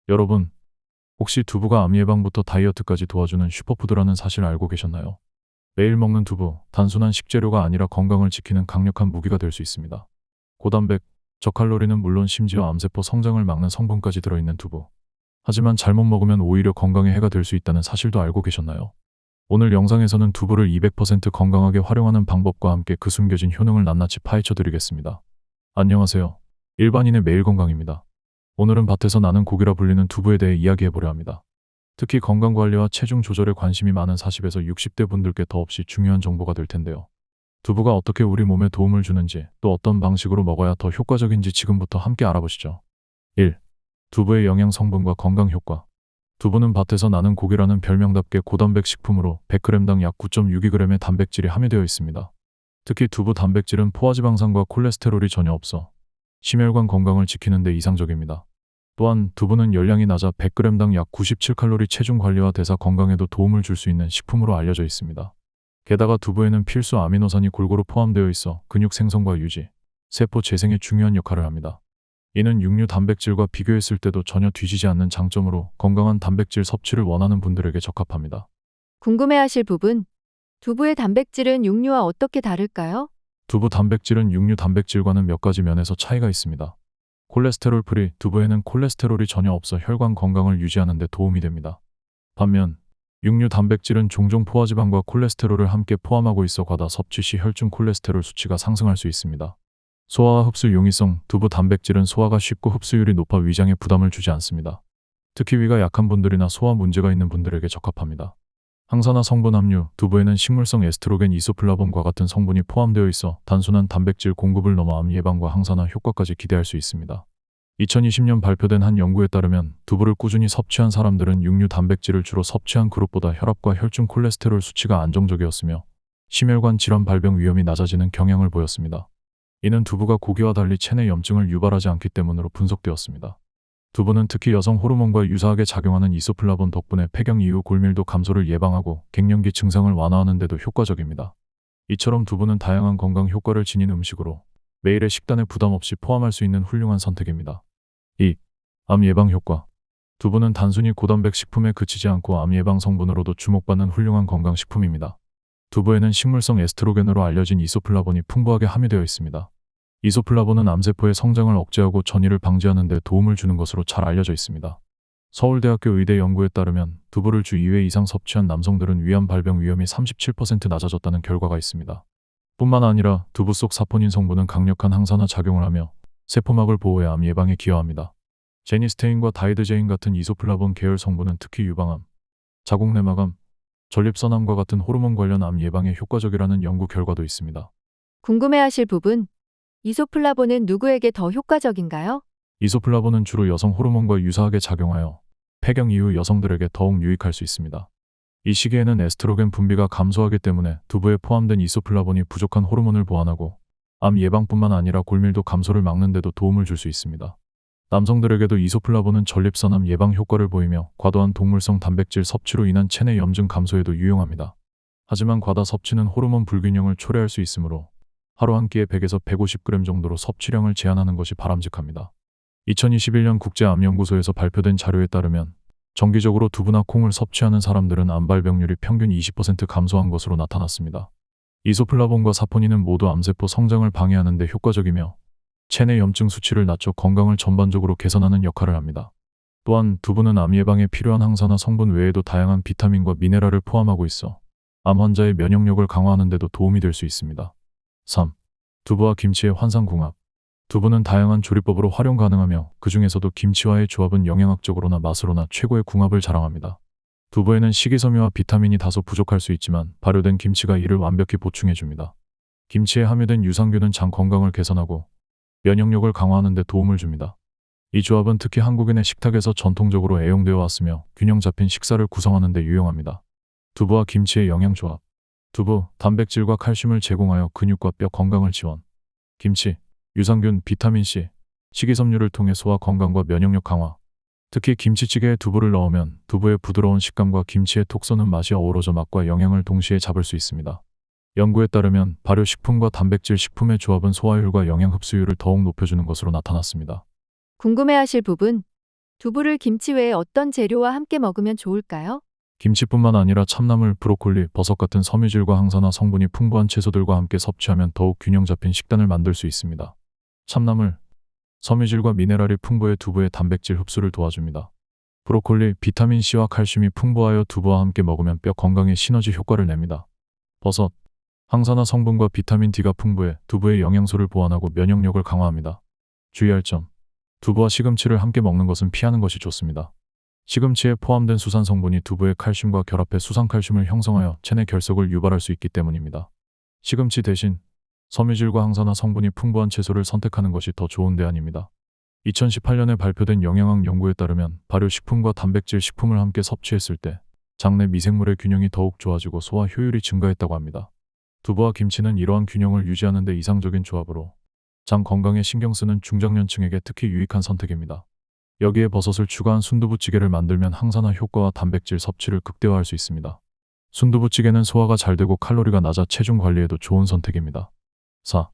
여러분, 혹시 두부가 암 예방부터 다이어트까지 도와주는 슈퍼푸드라는 사실을 알고 계셨나요? 매일 먹는 두부, 단순한 식재료가 아니라 건강을 지키는 강력한 무기가 될 수 있습니다. 고단백, 저칼로리는 물론 심지어 암세포 성장을 막는 성분까지 들어있는 두부. 하지만 잘못 먹으면 오히려 건강에 해가 될 수 있다는 사실도 알고 계셨나요? 오늘 영상에서는 두부를 200% 건강하게 활용하는 방법과 함께 그 숨겨진 효능을 낱낱이 파헤쳐 드리겠습니다. 안녕하세요. 일반인의 매일 건강입니다. 오늘은 밭에서 나는 고기라 불리는 두부에 대해 이야기해보려 합니다. 특히 건강관리와 체중 조절에 관심이 많은 40에서 60대 분들께 더없이 중요한 정보가 될 텐데요. 두부가 어떻게 우리 몸에 도움을 주는지, 또 어떤 방식으로 먹어야 더 효과적인지 지금부터 함께 알아보시죠. 1. 두부의 영양 성분과 건강 효과. 두부는 밭에서 나는 고기라는 별명답게 고단백 식품으로 100g당 약 9.62g의 단백질이 함유되어 있습니다. 특히 두부 단백질은 포화지방산과 콜레스테롤이 전혀 없어 심혈관 건강을 지키는 데 이상적입니다. 또한 두부는 열량이 낮아 100g당 약 97칼로리, 체중 관리와 대사 건강에도 도움을 줄 수 있는 식품으로 알려져 있습니다. 게다가 두부에는 필수 아미노산이 골고루 포함되어 있어 근육 생성과 유지, 세포 재생에 중요한 역할을 합니다. 이는 육류 단백질과 비교했을 때도 전혀 뒤지지 않는 장점으로 건강한 단백질 섭취를 원하는 분들에게 적합합니다. 궁금해하실 부분. 두부의 단백질은 육류와 어떻게 다를까요? 두부 단백질은 육류 단백질과는 몇 가지 면에서 차이가 있습니다. 콜레스테롤 프리, 두부에는 콜레스테롤이 전혀 없어 혈관 건강을 유지하는 데 도움이 됩니다. 반면 육류 단백질은 종종 포화지방과 콜레스테롤을 함께 포함하고 있어 과다 섭취 시 혈중 콜레스테롤 수치가 상승할 수 있습니다. 소화와 흡수 용이성. 두부 단백질은 소화가 쉽고 흡수율이 높아 위장에 부담을 주지 않습니다. 특히 위가 약한 분들이나 소화 문제가 있는 분들에게 적합합니다. 항산화 성분 함유. 두부에는 식물성 에스트로겐, 이소플라본과 같은 성분이 포함되어 있어 단순한 단백질 공급을 넘어 암 예방과 항산화 효과까지 기대할 수 있습니다. 2020년 발표된 한 연구에 따르면 두부를 꾸준히 섭취한 사람들은 육류 단백질을 주로 섭취한 그룹보다 혈압과 혈중 콜레스테롤 수치가 안정적이었으며 심혈관 질환 발병 위험이 낮아지는 경향을 보였습니다. 이는 두부가 고기와 달리 체내 염증을 유발하지 않기 때문으로 분석되었습니다. 두부는 특히 여성 호르몬과 유사하게 작용하는 이소플라본 덕분에 폐경 이후 골밀도 감소를 예방하고 갱년기 증상을 완화하는 데도 효과적입니다. 이처럼 두부는 다양한 건강 효과를 지닌 음식으로 매일의 식단에 부담 없이 포함할 수 있는 훌륭한 선택입니다. 2. 암 예방 효과. 두부는 단순히 고단백 식품에 그치지 않고 암 예방 성분으로도 주목받는 훌륭한 건강식품입니다. 두부에는 식물성 에스트로겐으로 알려진 이소플라본이 풍부하게 함유되어 있습니다. 이소플라본은 암세포의 성장을 억제하고 전이를 방지하는 데 도움을 주는 것으로 잘 알려져 있습니다. 서울대학교 의대 연구에 따르면 두부를 주 2회 이상 섭취한 남성들은 위암 발병 위험이 37% 낮아졌다는 결과가 있습니다. 뿐만 아니라 두부 속 사포닌 성분은 강력한 항산화 작용을 하며 세포막을 보호해 암 예방에 기여합니다. 제니스테인과 다이드제인 같은 이소플라본 계열 성분은 특히 유방암, 자궁내막암, 전립선암과 같은 호르몬 관련 암 예방에 효과적이라는 연구 결과도 있습니다. 궁금해하실 부분. 이소플라본은 누구에게 더 효과적인가요? 이소플라본은 주로 여성 호르몬과 유사하게 작용하여 폐경 이후 여성들에게 더욱 유익할 수 있습니다. 이 시기에는 에스트로겐 분비가 감소하기 때문에 두부에 포함된 이소플라본이 부족한 호르몬을 보완하고 암 예방뿐만 아니라 골밀도 감소를 막는 데도 도움을 줄 수 있습니다. 남성들에게도 이소플라본은 전립선암 예방 효과를 보이며 과도한 동물성 단백질 섭취로 인한 체내 염증 감소에도 유용합니다. 하지만 과다 섭취는 호르몬 불균형을 초래할 수 있으므로 하루 한 끼에 100에서 150g 정도로 섭취량을 제한하는 것이 바람직합니다. 2021년 국제암연구소에서 발표된 자료에 따르면 정기적으로 두부나 콩을 섭취하는 사람들은 암 발병률이 평균 20% 감소한 것으로 나타났습니다. 이소플라본과 사포닌은 모두 암세포 성장을 방해하는 데 효과적이며 체내 염증 수치를 낮춰 건강을 전반적으로 개선하는 역할을 합니다. 또한 두부는 암 예방에 필요한 항산화 성분 외에도 다양한 비타민과 미네랄을 포함하고 있어 암 환자의 면역력을 강화하는 데도 도움이 될 수 있습니다. 3. 두부와 김치의 환상궁합. 두부는 다양한 조리법으로 활용 가능하며 그 중에서도 김치와의 조합은 영양학적으로나 맛으로나 최고의 궁합을 자랑합니다. 두부에는 식이섬유와 비타민이 다소 부족할 수 있지만 발효된 김치가 이를 완벽히 보충해줍니다. 김치에 함유된 유산균은 장 건강을 개선하고 면역력을 강화하는 데 도움을 줍니다. 이 조합은 특히 한국인의 식탁에서 전통적으로 애용되어 왔으며 균형 잡힌 식사를 구성하는 데 유용합니다. 두부와 김치의 영양조합. 두부, 단백질과 칼슘을 제공하여 근육과 뼈 건강을 지원. 김치, 유산균, 비타민C, 식이섬유를 통해 소화 건강과 면역력 강화. 특히 김치찌개에 두부를 넣으면 두부의 부드러운 식감과 김치의 톡 쏘는 맛이 어우러져 맛과 영양을 동시에 잡을 수 있습니다. 연구에 따르면 발효식품과 단백질 식품의 조합은 소화율과 영양 흡수율을 더욱 높여주는 것으로 나타났습니다. 궁금해하실 부분. 두부를 김치 외에 어떤 재료와 함께 먹으면 좋을까요? 김치뿐만 아니라 참나물, 브로콜리, 버섯 같은 섬유질과 항산화 성분이 풍부한 채소들과 함께 섭취하면 더욱 균형 잡힌 식단을 만들 수 있습니다. 참나물, 섬유질과 미네랄이 풍부해 두부의 단백질 흡수를 도와줍니다. 브로콜리, 비타민C와 칼슘이 풍부하여 두부와 함께 먹으면 뼈 건강에 시너지 효과를 냅니다. 버섯, 항산화 성분과 비타민 D가 풍부해 두부의 영양소를 보완하고 면역력을 강화합니다. 주의할 점, 두부와 시금치를 함께 먹는 것은 피하는 것이 좋습니다. 시금치에 포함된 수산 성분이 두부의 칼슘과 결합해 수산칼슘을 형성하여 체내 결석을 유발할 수 있기 때문입니다. 시금치 대신 섬유질과 항산화 성분이 풍부한 채소를 선택하는 것이 더 좋은 대안입니다. 2018년에 발표된 영양학 연구에 따르면 발효식품과 단백질 식품을 함께 섭취했을 때 장내 미생물의 균형이 더욱 좋아지고 소화 효율이 증가했다고 합니다. 두부와 김치는 이러한 균형을 유지하는 데 이상적인 조합으로 장 건강에 신경 쓰는 중장년층에게 특히 유익한 선택입니다. 여기에 버섯을 추가한 순두부찌개를 만들면 항산화 효과와 단백질 섭취를 극대화할 수 있습니다. 순두부찌개는 소화가 잘 되고 칼로리가 낮아 체중 관리에도 좋은 선택입니다. 4.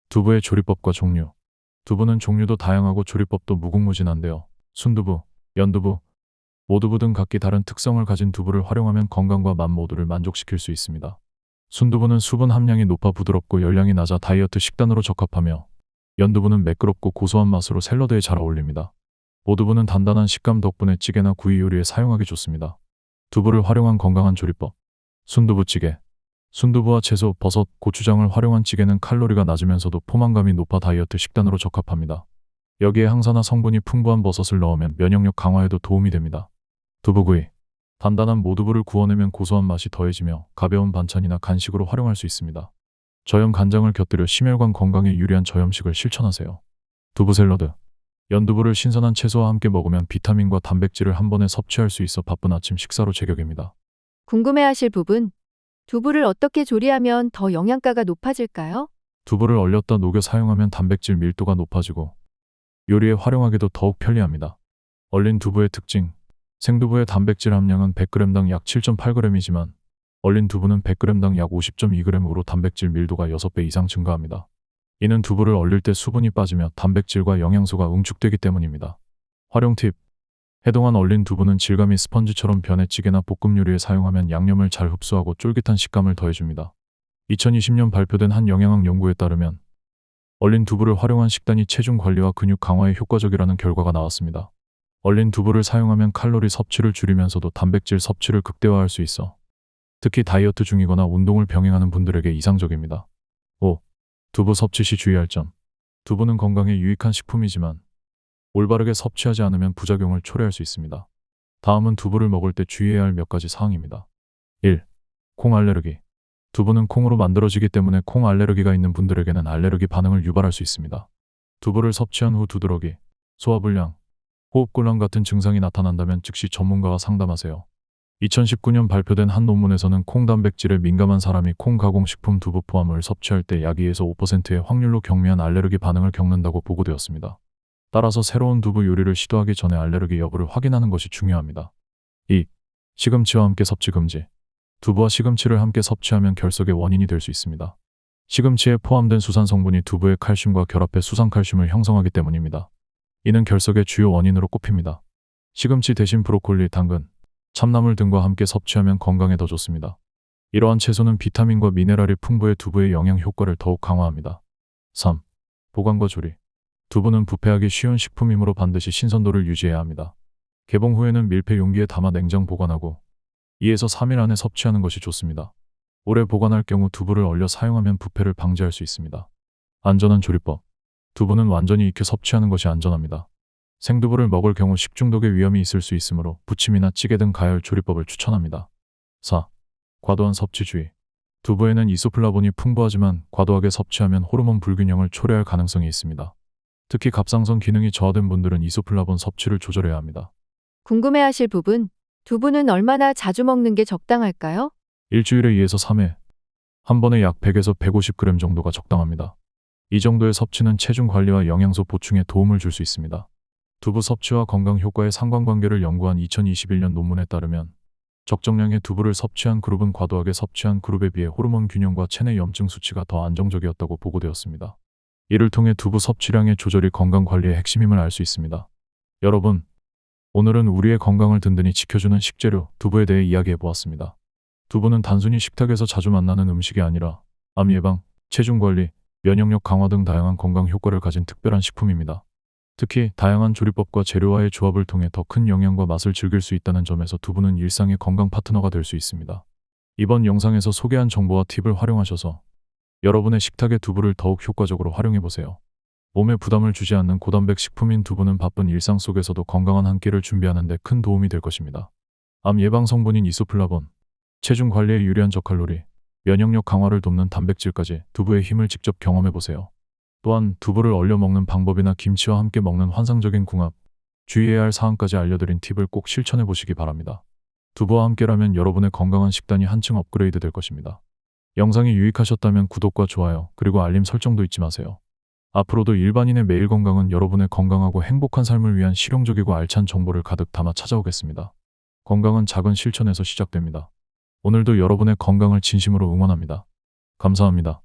두부의 조리법과 종류. 두부는 종류도 다양하고 조리법도 무궁무진한데요. 순두부, 연두부, 모두부 등 각기 다른 특성을 가진 두부를 활용하면 건강과 맛 모두를 만족시킬 수 있습니다. 순두부는 수분 함량이 높아 부드럽고 열량이 낮아 다이어트 식단으로 적합하며 연두부는 매끄럽고 고소한 맛으로 샐러드에 잘 어울립니다. 모두부는 단단한 식감 덕분에 찌개나 구이 요리에 사용하기 좋습니다. 두부를 활용한 건강한 조리법. 순두부찌개. 순두부와 채소, 버섯, 고추장을 활용한 찌개는 칼로리가 낮으면서도 포만감이 높아 다이어트 식단으로 적합합니다. 여기에 항산화 성분이 풍부한 버섯을 넣으면 면역력 강화에도 도움이 됩니다. 두부구이. 단단한 모두부를 구워내면 고소한 맛이 더해지며 가벼운 반찬이나 간식으로 활용할 수 있습니다. 저염 간장을 곁들여 심혈관 건강에 유리한 저염식을 실천하세요. 두부 샐러드. 연두부를 신선한 채소와 함께 먹으면 비타민과 단백질을 한 번에 섭취할 수 있어 바쁜 아침 식사로 제격입니다. 궁금해하실 부분. 두부를 어떻게 조리하면 더 영양가가 높아질까요? 두부를 얼렸다 녹여 사용하면 단백질 밀도가 높아지고 요리에 활용하기도 더욱 편리합니다. 얼린 두부의 특징. 생두부의 단백질 함량은 100g당 약 7.8g이지만 얼린 두부는 100g당 약 50.2g으로 단백질 밀도가 6배 이상 증가합니다. 이는 두부를 얼릴 때 수분이 빠지며 단백질과 영양소가 응축되기 때문입니다. 활용 팁. 해동한 얼린 두부는 질감이 스펀지처럼 변해 찌개나 볶음 요리에 사용하면 양념을 잘 흡수하고 쫄깃한 식감을 더해줍니다. 2020년 발표된 한 영양학 연구에 따르면 얼린 두부를 활용한 식단이 체중 관리와 근육 강화에 효과적이라는 결과가 나왔습니다. 얼린 두부를 사용하면 칼로리 섭취를 줄이면서도 단백질 섭취를 극대화할 수 있어 특히 다이어트 중이거나 운동을 병행하는 분들에게 이상적입니다. 5. 두부 섭취 시 주의할 점. 두부는 건강에 유익한 식품이지만 올바르게 섭취하지 않으면 부작용을 초래할 수 있습니다. 다음은 두부를 먹을 때 주의해야 할 몇 가지 사항입니다. 1. 콩 알레르기. 두부는 콩으로 만들어지기 때문에 콩 알레르기가 있는 분들에게는 알레르기 반응을 유발할 수 있습니다. 두부를 섭취한 후 두드러기, 소화불량, 호흡곤란 같은 증상이 나타난다면 즉시 전문가와 상담하세요. 2019년 발표된 한 논문에서는 콩 단백질에 민감한 사람이 콩 가공식품 두부 포함을 섭취할 때 약 2에서 5%의 확률로 경미한 알레르기 반응을 겪는다고 보고되었습니다. 따라서 새로운 두부 요리를 시도하기 전에 알레르기 여부를 확인하는 것이 중요합니다. 2. 시금치와 함께 섭취 금지. 두부와 시금치를 함께 섭취하면 결석의 원인이 될 수 있습니다. 시금치에 포함된 수산 성분이 두부의 칼슘과 결합해 수산칼슘을 형성하기 때문입니다. 이는 결석의 주요 원인으로 꼽힙니다. 시금치 대신 브로콜리, 당근, 참나물 등과 함께 섭취하면 건강에 더 좋습니다. 이러한 채소는 비타민과 미네랄이 풍부해 두부의 영양 효과를 더욱 강화합니다. 3. 보관과 조리. 두부는 부패하기 쉬운 식품이므로 반드시 신선도를 유지해야 합니다. 개봉 후에는 밀폐 용기에 담아 냉장 보관하고 2에서 3일 안에 섭취하는 것이 좋습니다. 오래 보관할 경우 두부를 얼려 사용하면 부패를 방지할 수 있습니다. 안전한 조리법. 두부는 완전히 익혀 섭취하는 것이 안전합니다. 생두부를 먹을 경우 식중독의 위험이 있을 수 있으므로 부침이나 찌개 등 가열 조리법을 추천합니다. 4. 과도한 섭취 주의. 두부에는 이소플라본이 풍부하지만 과도하게 섭취하면 호르몬 불균형을 초래할 가능성이 있습니다. 특히 갑상선 기능이 저하된 분들은 이소플라본 섭취를 조절해야 합니다. 궁금해하실 부분. 두부는 얼마나 자주 먹는 게 적당할까요? 일주일에 2에서 3회, 한 번에 약 100에서 150g 정도가 적당합니다. 이 정도의 섭취는 체중 관리와 영양소 보충에 도움을 줄 수 있습니다. 두부 섭취와 건강 효과의 상관관계를 연구한 2021년 논문에 따르면 적정량의 두부를 섭취한 그룹은 과도하게 섭취한 그룹에 비해 호르몬 균형과 체내 염증 수치가 더 안정적이었다고 보고되었습니다. 이를 통해 두부 섭취량의 조절이 건강 관리의 핵심임을 알 수 있습니다. 여러분, 오늘은 우리의 건강을 든든히 지켜주는 식재료, 두부에 대해 이야기해 보았습니다. 두부는 단순히 식탁에서 자주 만나는 음식이 아니라 암 예방, 체중 관리, 면역력 강화 등 다양한 건강 효과를 가진 특별한 식품입니다. 특히 다양한 조리법과 재료와의 조합을 통해 더 큰 영양과 맛을 즐길 수 있다는 점에서 두부는 일상의 건강 파트너가 될 수 있습니다. 이번 영상에서 소개한 정보와 팁을 활용하셔서 여러분의 식탁의 두부를 더욱 효과적으로 활용해 보세요. 몸에 부담을 주지 않는 고단백 식품인 두부는 바쁜 일상 속에서도 건강한 한 끼를 준비하는 데 큰 도움이 될 것입니다. 암 예방 성분인 이소플라본, 체중 관리에 유리한 저칼로리, 면역력 강화를 돕는 단백질까지 두부의 힘을 직접 경험해 보세요. 또한 두부를 얼려 먹는 방법이나 김치와 함께 먹는 환상적인 궁합, 주의해야 할 사항까지 알려드린 팁을 꼭 실천해 보시기 바랍니다. 두부와 함께라면 여러분의 건강한 식단이 한층 업그레이드 될 것입니다. 영상이 유익하셨다면 구독과 좋아요, 그리고 알림 설정도 잊지 마세요. 앞으로도 일반인의 매일 건강은 여러분의 건강하고 행복한 삶을 위한 실용적이고 알찬 정보를 가득 담아 찾아오겠습니다. 건강은 작은 실천에서 시작됩니다. 오늘도 여러분의 건강을 진심으로 응원합니다. 감사합니다.